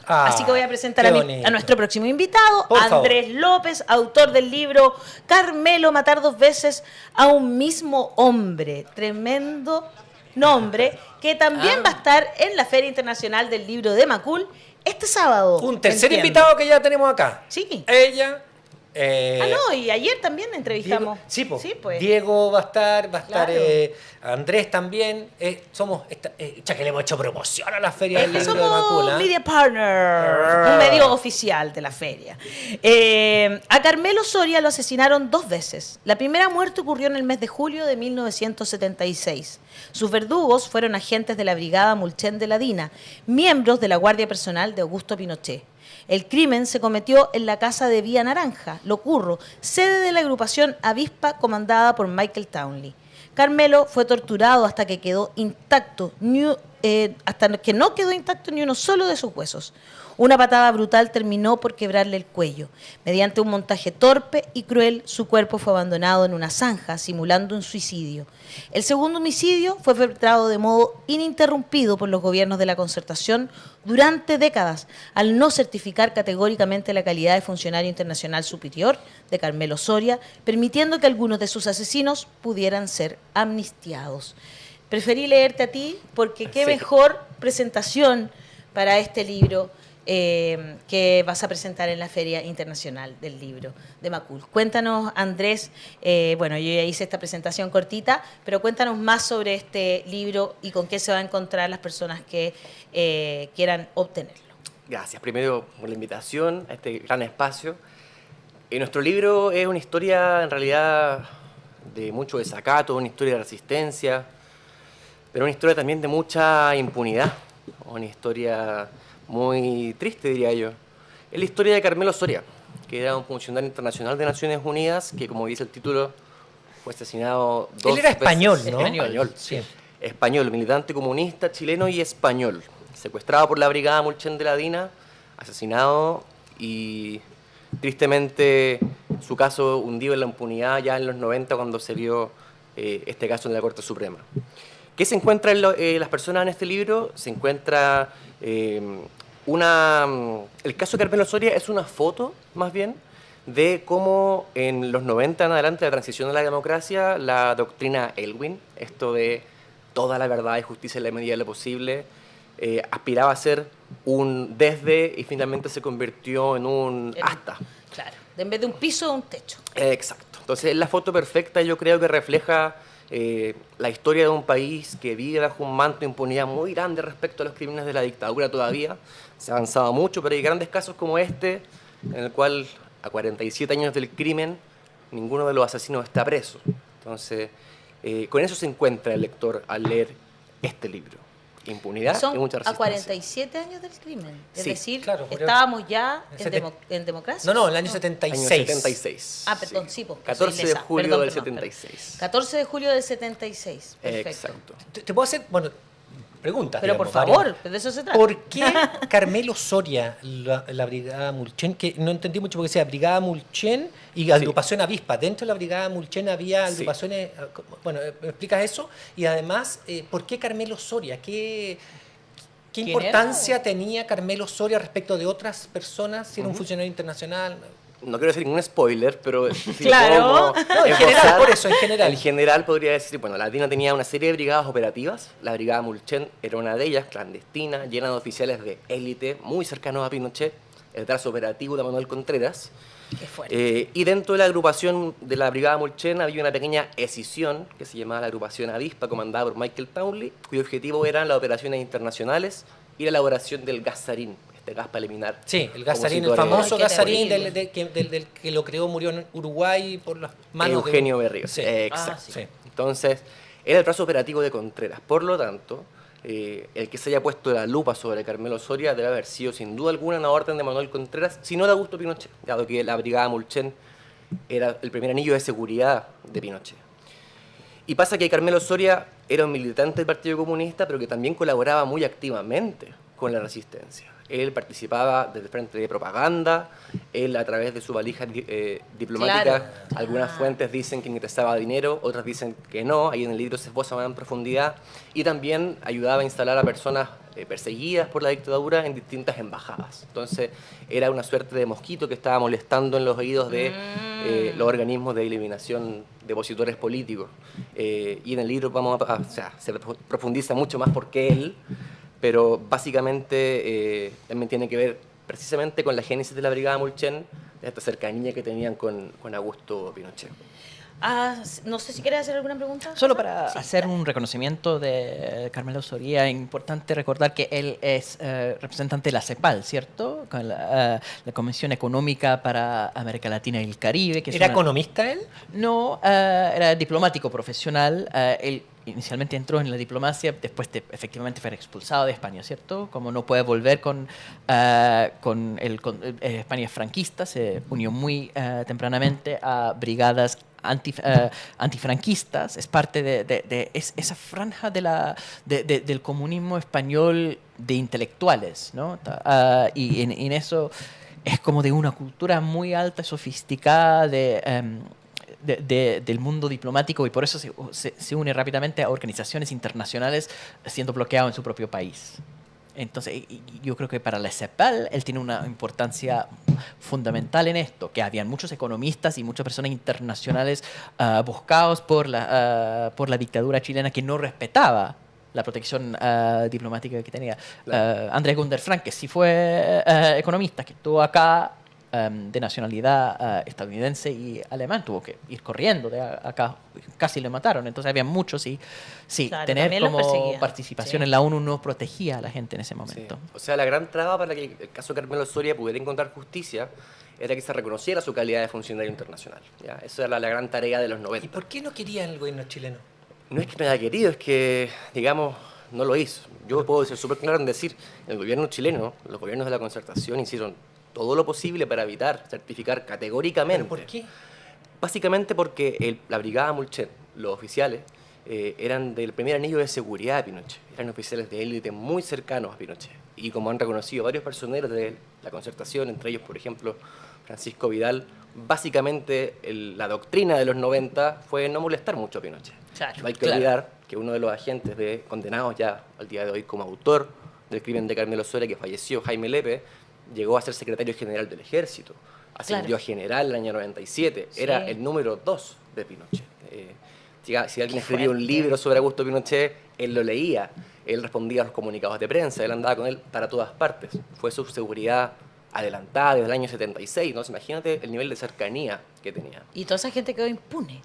Así que voy a presentar qué a nuestro próximo invitado, Por Andrés favor. López, autor del libro Carmelo, matar dos veces a un mismo hombre. Tremendo nombre, que también va a estar en la Feria Internacional del Libro de Macul este sábado. Un tercer entiendo. invitado que ya tenemos acá. Sí. Ella. No, y ayer también entrevistamos. Diego, sí, po. Sí, pues. Diego va a estar Claro. Andrés también. Somos, ya que le hemos hecho promoción a la Feria del Es que Libro de Macul. somos media partner, un medio oficial de la feria. A Carmelo Soria lo asesinaron 2 veces. La primera muerte ocurrió en el mes de julio de 1976. Sus verdugos fueron agentes de la Brigada Mulchen de la DINA, miembros de la Guardia Personal de Augusto Pinochet. El crimen se cometió en la casa de Vía Naranja, Locurro, sede de la agrupación Avispa comandada por Michael Townley. Carmelo fue torturado hasta que quedó intacto, hasta que no quedó intacto ni uno solo de sus huesos. Una patada brutal terminó por quebrarle el cuello. Mediante un montaje torpe y cruel, su cuerpo fue abandonado en una zanja, simulando un suicidio. El segundo homicidio fue perpetrado de modo ininterrumpido por los gobiernos de la Concertación durante décadas, al no certificar categóricamente la calidad de funcionario internacional superior de Carmelo Soria, permitiendo que algunos de sus asesinos pudieran ser amnistiados. Preferí leerte a ti porque qué mejor presentación para este libro que vas a presentar en la Feria Internacional del Libro de Macul. Cuéntanos, Andrés, bueno, yo ya hice esta presentación cortita, pero cuéntanos más sobre este libro y con qué se va a encontrar las personas que quieran obtenerlo. Gracias, primero por la invitación a este gran espacio. Nuestro libro es una historia, en realidad, de mucho desacato, una historia de resistencia, pero una historia también de mucha impunidad, una historia muy triste, diría yo. Es la historia de Carmelo Soria, que era un funcionario internacional de Naciones Unidas, que, como dice el título, fue asesinado 2 veces. Él era español, ¿no? Español, sí. Español, militante comunista, chileno y español. Secuestrado por la Brigada Mulchen de la DINA, asesinado y, tristemente, su caso hundido en la impunidad ya en los 90, cuando se vio este caso en la Corte Suprema. ¿Qué se encuentra en las personas en este libro? Se encuentra el caso de Carmelo Soria es una foto, más bien, de cómo en los 90 en adelante, la transición a la democracia, la doctrina Elwin, esto de toda la verdad y justicia en la medida de lo posible, aspiraba a ser un desde y finalmente se convirtió en un hasta. Claro, en vez de un piso, un techo. Exacto. Entonces, es la foto perfecta, yo creo que refleja la historia de un país que vive bajo un manto de impunidad muy grande respecto a los crímenes de la dictadura todavía. Se ha avanzado mucho, pero hay grandes casos como este, en el cual a 47 años del crimen, ninguno de los asesinos está preso. Entonces, con eso se encuentra el lector al leer este libro. Impunidad y mucha resistencia. A 47 años del crimen. Es Sí, decir, claro, estábamos ya en democracia. No, el año 76. Año 76. Ah, perdón, sí, pues. 14 de julio del 76. 14 de julio del 76. Perfecto. Exacto. Te puedo hacer, preguntas. Pero digamos, por favor, varias. de eso se trata. ¿Por qué Carmelo Soria, la Brigada Mulchen, que no entendí mucho porque decía Brigada Mulchen y agrupación Avispa? Dentro de la Brigada Mulchen había agrupaciones. Bueno, ¿me explicas eso? Y además, ¿por qué Carmelo Soria? ¿Qué importancia tenía Carmelo Soria respecto de otras personas? Si era un funcionario internacional. No quiero decir ningún spoiler, pero si Claro. No, en general, por eso, en general. En general podría decir, bueno, la DINA tenía una serie de brigadas operativas. La Brigada Mulchen era una de ellas, clandestina, llena de oficiales de élite, muy cercanos a Pinochet, el brazo operativo de Manuel Contreras. Qué fuerte. Y dentro de la agrupación de la Brigada Mulchen había una pequeña escisión que se llamaba la agrupación Avispa, comandada por Michael Townley, cuyo objetivo eran las operaciones internacionales y la elaboración del gas sarín, este gas para eliminar. Sí, el gas sarín, el opositores. famoso Ay, qué gas sarín terrible. del que lo creó, murió en Uruguay por las manos Eugenio de... Berrío. Sí. Exacto. sí. Sí. Entonces, era el brazo operativo de Contreras. Por lo tanto, el que se haya puesto la lupa sobre Carmelo Soria debe haber sido, sin duda alguna, una orden de Manuel Contreras, si no de Augusto Pinochet, dado que la Brigada Mulchen era el primer anillo de seguridad de Pinochet. Y pasa que Carmelo Soria era un militante del Partido Comunista, pero que también colaboraba muy activamente con la resistencia. Él participaba desde el frente de propaganda, él a través de su valija diplomática, Claro. algunas fuentes dicen que ingresaba dinero, otras dicen que no, ahí en el libro se esboza más en profundidad, y también ayudaba a instalar a personas perseguidas por la dictadura en distintas embajadas. Entonces era una suerte de mosquito que estaba molestando en los oídos de los organismos de eliminación de opositores políticos. Y en el libro o sea, se profundiza mucho más por qué él, pero básicamente también tiene que ver precisamente con la génesis de la Brigada Mulchen, de esta cercanía que tenían con Augusto Pinochet. No sé si quieres hacer alguna pregunta. Solo para Sí, hacer dale. un reconocimiento de Carmelo Soria, es importante recordar que él es representante de la CEPAL, ¿cierto? Con la Convención Económica para América Latina y el Caribe. Que es ¿Era una- economista él? No, era diplomático profesional. Él inicialmente entró en la diplomacia, después de efectivamente fue expulsado de España, ¿cierto? Como no puede volver con España franquista, se unió muy tempranamente a brigadas antifranquistas. Es parte de esa franja del comunismo español de intelectuales, ¿no? Y en eso es como de una cultura muy alta, sofisticada del mundo diplomático, y por eso se une rápidamente a organizaciones internacionales siendo bloqueado en su propio país. Entonces, y yo creo que para la CEPAL él tiene una importancia fundamental en esto, que habían muchos economistas y muchas personas internacionales buscados por la dictadura chilena, que no respetaba la protección diplomática que tenía. Claro. Andrés Gunder Frank, que sí fue economista, que estuvo acá, de nacionalidad estadounidense y alemán, tuvo que ir corriendo de acá, casi le mataron. Entonces había muchos, y sí, Claro, tener también los como perseguían. participación Sí. en la ONU no protegía a la gente en ese Sí. momento. O sea, la gran traba para que el caso Carmelo Soria pudiera encontrar justicia era que se reconociera su calidad de funcionario internacional. ¿Ya? Eso era la gran tarea de los ¿Y 90. por qué no quería el gobierno chileno? No es que no haya querido, es que, digamos, no lo hizo. Yo puedo ser súper claro en decir, el gobierno chileno, los gobiernos de la Concertación hicieron todo lo posible para evitar certificar categóricamente. ¿Pero por qué? Básicamente porque la Brigada Mulchen, los oficiales, eran del primer anillo de seguridad de Pinochet. Eran oficiales de élite muy cercanos a Pinochet. Y como han reconocido varios personeros de la Concertación, entre ellos, por ejemplo, Francisco Vidal, básicamente la doctrina de los 90 fue no molestar mucho a Pinochet. Claro, No hay que claro. olvidar que uno de los agentes condenados ya al día de hoy como autor del crimen de Carmelo Soria, que falleció, Jaime Lepe, llegó a ser secretario general del Ejército. Ascendió a general en el año 97. Sí. Era el número 2 de Pinochet. Si alguien Qué escribía un fuerte. libro sobre Augusto Pinochet, él lo leía. Él respondía a los comunicados de prensa. Él andaba con él para todas partes. Fue su seguridad adelantada desde el año 76. ¿No? Imagínate el nivel de cercanía que tenía. Y toda esa gente quedó impune.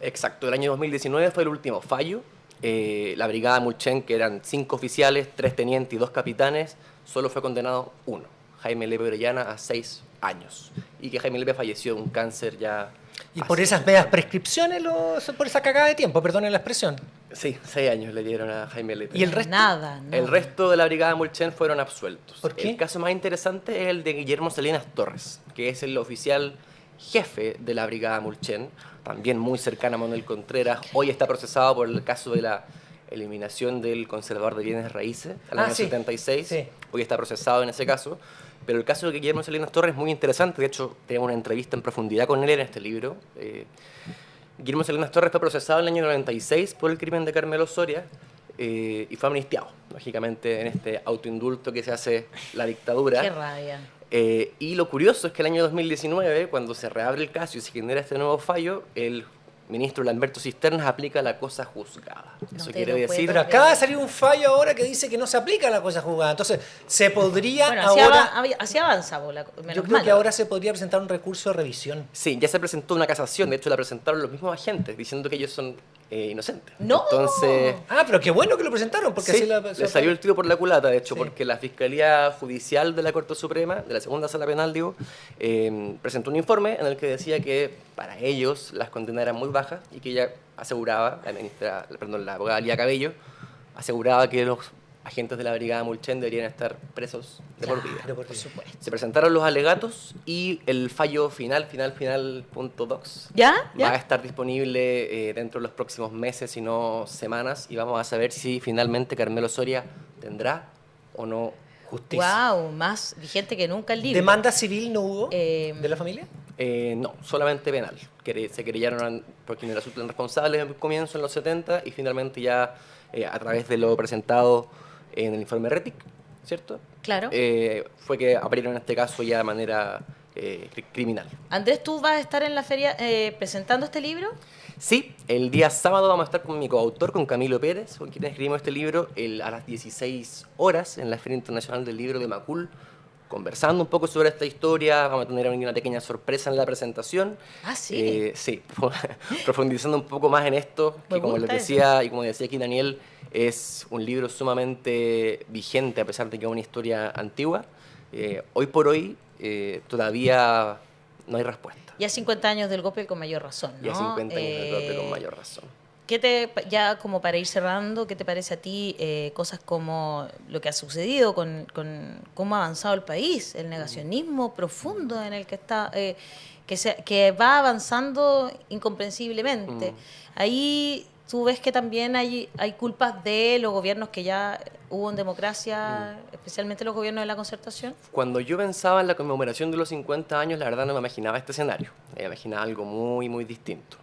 Exacto, el año 2019 fue el último fallo. La Brigada Mulchen, que eran 5 oficiales, 3 tenientes y 2 capitanes, solo fue condenado uno, Jaime Lepe Orellana, a 6 años. Y que Jaime Lepe falleció de un cáncer ya... Y hace- por esas medias prescripciones, por esa cagada de tiempo, perdonen la expresión. Sí, 6 años le dieron a Jaime Lepe. ¿Y el resto? Nada, El resto de la Brigada Mulchen fueron absueltos. ¿Por qué? El caso más interesante es el de Guillermo Salinas Torres, que es el oficial jefe de la Brigada Mulchen, también muy cercana a Manuel Contreras. Hoy está procesado por el caso de la eliminación del conservador de bienes raíces al año sí. 76. Sí. Hoy está procesado en ese caso. Pero el caso de Guillermo Salinas Torres es muy interesante. De hecho, tenemos una entrevista en profundidad con él en este libro. Guillermo Salinas Torres fue procesado en el año 96 por el crimen de Carmelo Soria y fue amnistiado, lógicamente, en este autoindulto que se hace la dictadura. Qué rabia. Y lo curioso es que el año 2019, cuando se reabre el caso y se genera este nuevo fallo, el ministro Lamberto Cisternas aplica la cosa juzgada. No Eso te quiere lo decir... puedo Pero acaba de salir un fallo ahora que dice que no se aplica la cosa jugada. Entonces, se podría Bueno, ahora... así avanza, bola, menos Yo creo mal. que ahora se podría presentar un recurso de revisión. Sí, ya se presentó una casación, de hecho la presentaron los mismos agentes, diciendo que ellos son inocentes. ¡No! Entonces... Ah, pero qué bueno que lo presentaron, porque Sí, así le salió el tiro por la culata, de hecho, Sí. porque la Fiscalía Judicial de la Corte Suprema, de la Segunda Sala Penal, digo, presentó un informe en el que decía que para ellos las condenas eran muy bajas y que ella aseguraba, la abogada Lía Cabello, aseguraba que los agentes de la Brigada Mulchen deberían estar presos de por vida. de por supuesto. Se presentaron los alegatos y el fallo final, punto docs, ¿Ya? va a ¿Ya? estar disponible dentro de los próximos meses, si no semanas, y vamos a saber si finalmente Carmelo Soria tendrá o no Justicia. Wow, más vigente que nunca el libro. ¿Demanda civil no hubo Eh, de la familia? No, solamente penal. Se querellaron por quienes resultan responsables en el comienzo, en los 70, y finalmente ya a través de lo presentado en el informe RETIC, ¿cierto? Claro. Fue que abrieron este caso ya de manera criminal. Andrés, ¿tú vas a estar en la feria presentando este libro? Sí, el día sábado vamos a estar con mi coautor, con Camilo Pérez, con quien escribimos este libro, a las 16 horas en la Feria Internacional del Libro de Macul, conversando un poco sobre esta historia. Vamos a tener una pequeña sorpresa en la presentación. Ah, sí. Sí, profundizando un poco más en esto, Me que como les gusta decía, y como decía aquí Daniel, es un libro sumamente vigente a pesar de que es una historia antigua. Hoy por hoy todavía no hay respuesta. Ya 50 años del golpe con mayor razón, ¿no? Ya 50 años del golpe con mayor razón. Ya como para ir cerrando, ¿qué te parece a ti cosas como lo que ha sucedido con cómo ha avanzado el país, el negacionismo profundo en el que está, que va avanzando incomprensiblemente? Ahí tú ves que también hay culpas de los gobiernos que ya hubo en democracia, especialmente los gobiernos de la Concertación. Cuando yo pensaba en la conmemoración de los 50 años, la verdad no me imaginaba este escenario. Me imaginaba algo muy, muy distinto.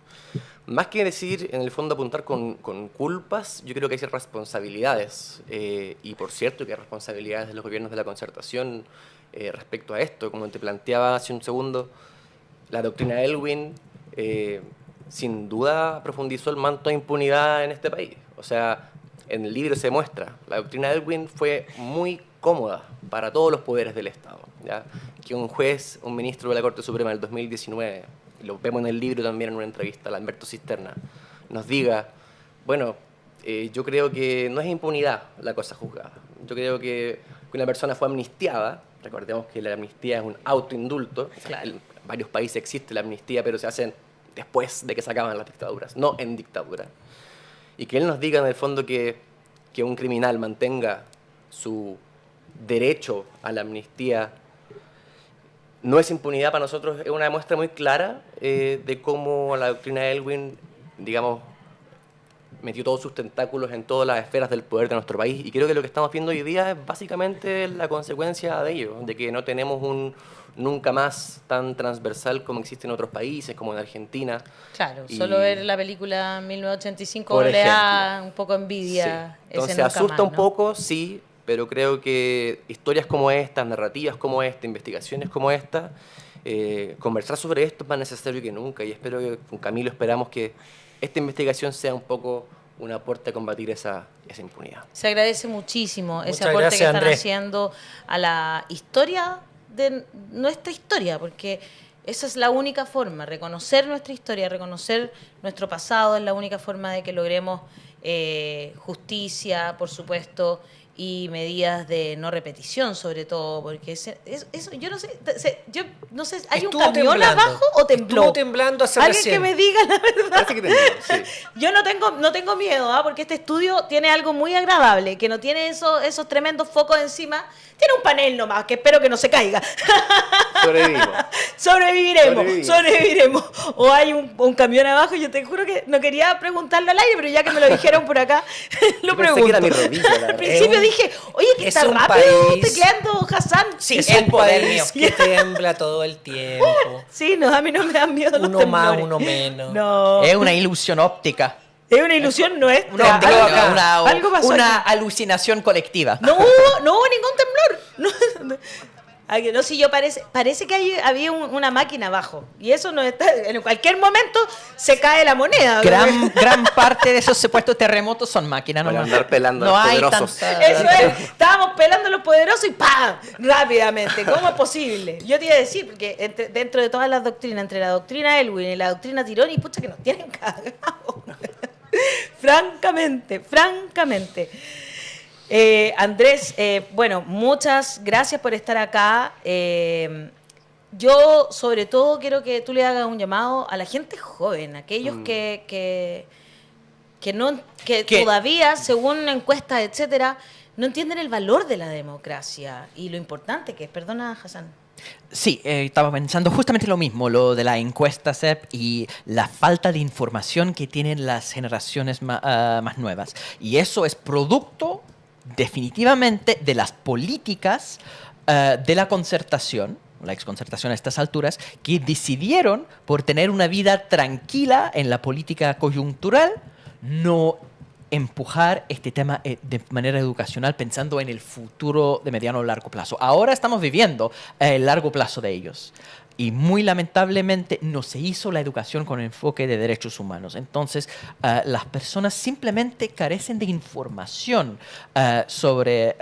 Más que decir, en el fondo, apuntar con culpas, yo creo que hay responsabilidades. Y por cierto, que hay responsabilidades de los gobiernos de la Concertación respecto a esto. Como te planteaba hace un segundo, la doctrina Elwin sin duda profundizó el manto de impunidad en este país. O sea, en el libro se muestra, la doctrina Elwin fue muy cómoda para todos los poderes del Estado, ¿ya? Que un juez, un ministro de la Corte Suprema del 2019, lo vemos en el libro también en una entrevista, a Alberto Cisterna, nos diga, bueno, yo creo que no es impunidad la cosa juzgada. Yo creo que una persona fue amnistiada, recordemos que la amnistía es un autoindulto, Claro. En varios países existe la amnistía, pero se hacen después de que se acaban las dictaduras, no en dictadura. Y que él nos diga en el fondo que un criminal mantenga su derecho a la amnistía no es impunidad para nosotros, es una muestra muy clara de cómo la doctrina Elwin, digamos, metió todos sus tentáculos en todas las esferas del poder de nuestro país. Y creo que lo que estamos viendo hoy día es básicamente la consecuencia de ello, de que no tenemos un nunca más tan transversal como existe en otros países, como en Argentina. Claro, Y- solo ver la película 1985 Por le da ejemplo. un poco envidia. Sí. ese Entonces nunca asusta más, un ¿no? poco, sí, pero creo que historias como estas, narrativas como esta, investigaciones como esta, conversar sobre esto es más necesario que nunca, y espero que con Camilo esperamos que esta investigación sea un poco un aporte a combatir esa impunidad. Se agradece muchísimo ese Muchas aporte gracias, que están Andrés. haciendo a la historia de nuestra historia, porque esa es la única forma, reconocer nuestra historia, reconocer nuestro pasado, es la única forma de que logremos justicia, por supuesto, y medidas de no repetición, sobre todo, porque eso yo no sé, ¿hay un Estuvo camión temblando. abajo o tembló? Estuvo temblando hace Alguien recién. que me diga la verdad. Parece que tenemos, sí. Yo no tengo miedo, porque este estudio tiene algo muy agradable, que no tiene esos tremendos focos encima. Tiene un panel nomás, que espero que no se caiga. Sobrevivimos. Sobreviviremos. O hay un camión abajo, yo te juro que no quería preguntarlo al aire, pero ya que me lo dijeron por acá, lo Yo pensé pregunto. que era mi rodilla, la verdad. Al principio Es un- dije, oye, que es está un rápido país- tecleando Hassan. Sí, Es el un poder país mío. que tiembla todo el tiempo. Sí, no, a mí no me dan miedo los Uno más, temblores. uno menos. No, Es una ilusión óptica. es una ilusión nuestra. Una, Algo pasó una aquí. alucinación colectiva. No hubo ningún temblor. No, sí, parece que había una máquina abajo. Y eso no está. En cualquier momento se cae la moneda. Gran parte de esos supuestos terremotos son máquinas. Para nomás. andar pelando a No los hay poderosos. tanta... Eso es. Estábamos pelando a los poderosos y ¡pam! Rápidamente. ¿Cómo es posible? Yo te iba a decir, porque dentro de todas las doctrinas, entre la doctrina Elwin y la doctrina Tironi, pucha que nos tienen cagados. Francamente. Andrés, bueno, muchas gracias por estar acá. Yo, sobre todo, quiero que tú le hagas un llamado a la gente joven, aquellos que Que- todavía, según encuestas, etcétera, no entienden el valor de la democracia y lo importante que es. Perdona, Hassan. Sí, estaba pensando justamente lo mismo, lo de la encuesta CEP y la falta de información que tienen las generaciones más nuevas. Y eso es producto definitivamente de las políticas de la concertación, la exconcertación a estas alturas, que decidieron, por tener una vida tranquila en la política coyuntural, no empujar este tema de manera educacional pensando en el futuro de mediano o largo plazo. Ahora estamos viviendo el largo plazo de ellos. Y muy lamentablemente no se hizo la educación con enfoque de derechos humanos. Entonces, las personas simplemente carecen de información sobre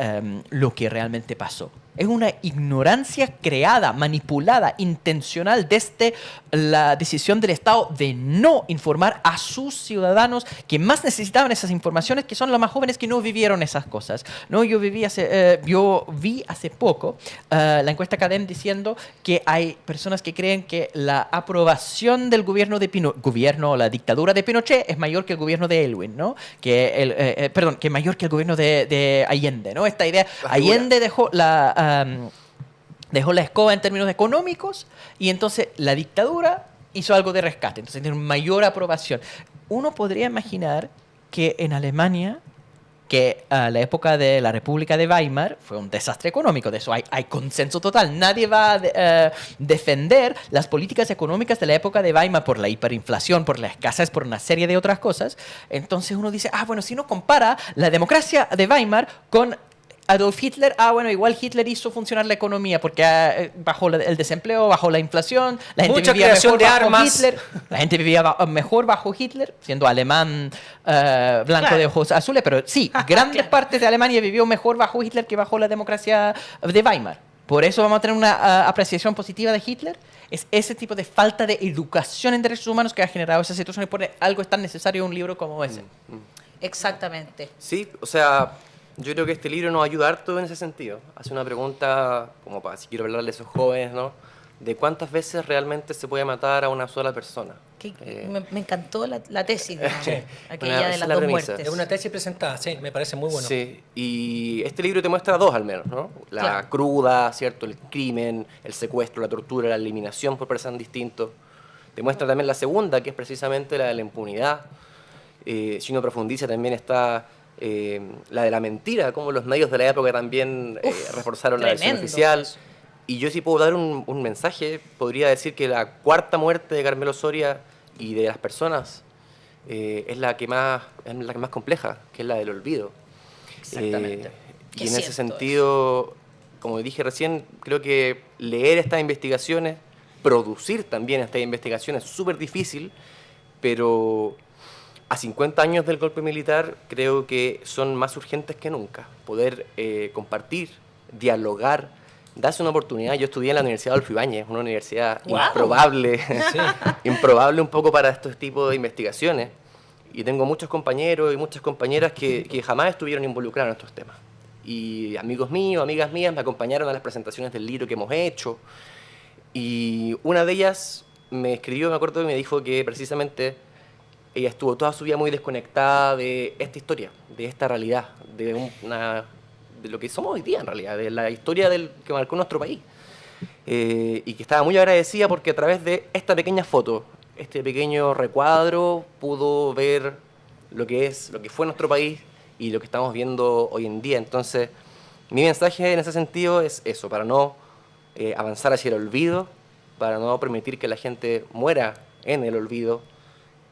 lo que realmente pasó. Es una ignorancia creada, manipulada, intencional desde la decisión del Estado de no informar a sus ciudadanos que más necesitaban esas informaciones, que son los más jóvenes que no vivieron esas cosas. ¿No? Yo vi hace poco la encuesta CADEM diciendo que hay personas que creen que la aprobación del gobierno de la dictadura de Pinochet es mayor que el gobierno de Elwin, ¿no? Que mayor que el gobierno de Allende, ¿no? Esta idea, Allende dejó la escoba en términos económicos y entonces la dictadura hizo algo de rescate, entonces tiene mayor aprobación. Uno podría imaginar que en Alemania, que la época de la República de Weimar fue un desastre económico, de eso hay consenso total. Nadie va a defender las políticas económicas de la época de Weimar por la hiperinflación, por la escasez, por una serie de otras cosas. Entonces uno dice, bueno, si uno compara la democracia de Weimar con Adolf Hitler, igual Hitler hizo funcionar la economía porque bajó el desempleo, bajó la inflación, la gente mucha vivía creación mejor de bajo armas. Hitler, la gente vivía mejor bajo Hitler, siendo alemán blanco Claro. de ojos azules, pero sí, grandes Claro. partes de Alemania vivió mejor bajo Hitler que bajo la democracia de Weimar. Por eso vamos a tener una apreciación positiva de Hitler. Es ese tipo de falta de educación en derechos humanos que ha generado esa situación y por algo es tan necesario un libro como ese. Exactamente. Sí, o sea, yo creo que este libro nos ayuda harto en ese sentido. Hace una pregunta, como para si quiero hablarle a esos jóvenes, ¿no? De cuántas veces realmente se puede matar a una sola persona. Me encantó la tesis, digamos, Sí. aquella Esa de es las la dos premisa. muertes. Es una tesis presentada, sí, me parece muy bueno. Sí, y este libro te muestra dos al menos, ¿no? La Claro. cruda, ¿cierto? El crimen, el secuestro, la tortura, la eliminación por personas distintos. Te muestra también la segunda, que es precisamente la de la impunidad. Si uno profundiza también está la de la mentira, como los medios de la época también reforzaron la versión tremendo oficial. eso. Y yo sí puedo dar un mensaje, podría decir que la cuarta muerte de Carmelo Soria y de las personas es la que más compleja, que es la del olvido. Exactamente. Y Qué en ese cierto sentido, como dije recién, creo que leer estas investigaciones, producir también estas investigaciones es súper difícil, pero a 50 años del golpe militar creo que son más urgentes que nunca. Poder compartir, dialogar, darse una oportunidad. Yo estudié en la Universidad Adolfo Ibáñez, una universidad ¡Guau! improbable, improbable un poco para estos tipos de investigaciones. Y tengo muchos compañeros y muchas compañeras que jamás estuvieron involucrados en estos temas. Y amigos míos, amigas mías me acompañaron a las presentaciones del libro que hemos hecho. Y una de ellas me escribió, me acuerdo, y me dijo que precisamente ella estuvo toda su vida muy desconectada de esta historia, de esta realidad, de lo que somos hoy día en realidad, de la historia que marcó nuestro país. Y que estaba muy agradecida porque a través de esta pequeña foto, este pequeño recuadro, pudo ver lo que fue nuestro país y lo que estamos viendo hoy en día. Entonces, mi mensaje en ese sentido es eso, para no avanzar hacia el olvido, para no permitir que la gente muera en el olvido.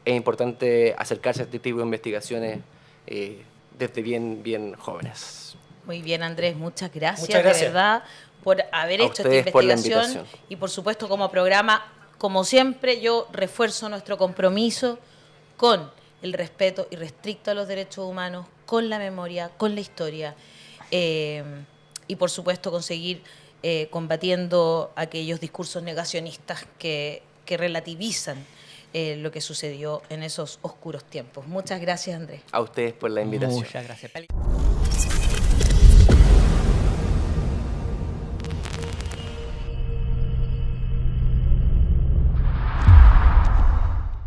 Es importante acercarse a este tipo de investigaciones desde bien jóvenes. Muy bien, Andrés, muchas gracias, Muchas gracias. de verdad, por haber A hecho esta ustedes por la investigación. invitación. Y por supuesto, como programa, como siempre, yo refuerzo nuestro compromiso con el respeto irrestricto a los derechos humanos, con la memoria, con la historia, y por supuesto conseguir combatiendo aquellos discursos negacionistas que relativizan lo que sucedió en esos oscuros tiempos. Muchas gracias, Andrés. A ustedes por la invitación. Muchas gracias.